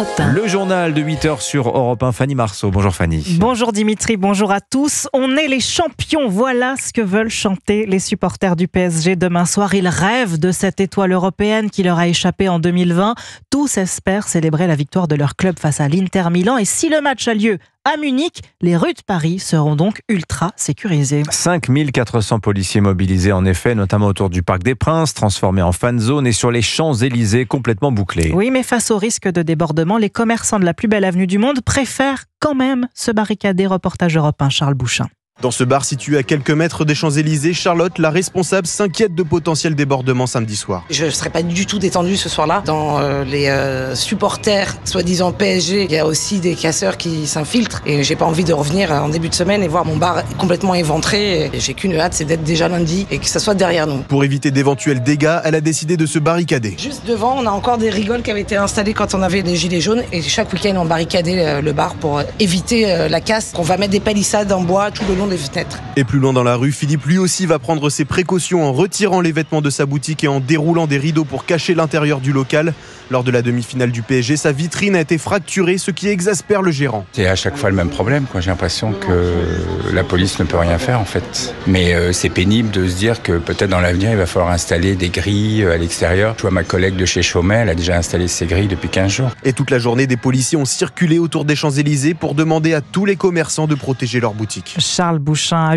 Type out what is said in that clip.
Europe 1. Le journal de 8h sur Europe 1, Fanny Marceau. Bonjour Fanny. Bonjour Dimitri, bonjour à tous. On est les champions, voilà ce que veulent chanter les supporters du PSG demain soir. Ils rêvent de cette étoile européenne qui leur a échappé en 2020. Tous espèrent célébrer la victoire de leur club face à l'Inter Milan. Et si le match a lieu à Munich, les rues de Paris seront donc ultra sécurisées. 5400 policiers mobilisés en effet, notamment autour du Parc des Princes, transformé en fan zone, et sur les Champs-Élysées complètement bouclés. Oui, mais face au risque de débordement, les commerçants de la plus belle avenue du monde préfèrent quand même se barricader. Reportage Europe 1, Charles Bouchin. Dans ce bar situé à quelques mètres des Champs-Élysées, Charlotte, la responsable, s'inquiète de potentiels débordements samedi soir. Je ne serais pas du tout détendue ce soir-là. Dans les supporters, soi-disant PSG, il y a aussi des casseurs qui s'infiltrent. Et j'ai pas envie de revenir en début de semaine et voir mon bar complètement éventré. Et j'ai qu'une hâte, c'est d'être déjà lundi et que ça soit derrière nous. Pour éviter d'éventuels dégâts, elle a décidé de se barricader. Juste devant, on a encore des rigoles qui avaient été installées quand on avait les gilets jaunes. Et chaque week-end, on barricadait le bar pour éviter la casse. On va mettre des palissades en bois tout le long des fenêtres. Et plus loin dans la rue, Philippe lui aussi va prendre ses précautions en retirant les vêtements de sa boutique et en déroulant des rideaux pour cacher l'intérieur du local. Lors de la demi-finale du PSG, sa vitrine a été fracturée, ce qui exaspère le gérant. C'est à chaque fois le même problème, quoi. J'ai l'impression que la police ne peut rien faire en fait. Mais c'est pénible de se dire que peut-être dans l'avenir il va falloir installer des grilles à l'extérieur. Je vois ma collègue de chez Chaumet, elle a déjà installé ses grilles depuis 15 jours. Et toute la journée, des policiers ont circulé autour des Champs-Élysées pour demander à tous les commerçants de protéger leurs boutiques. Charles Bouchin à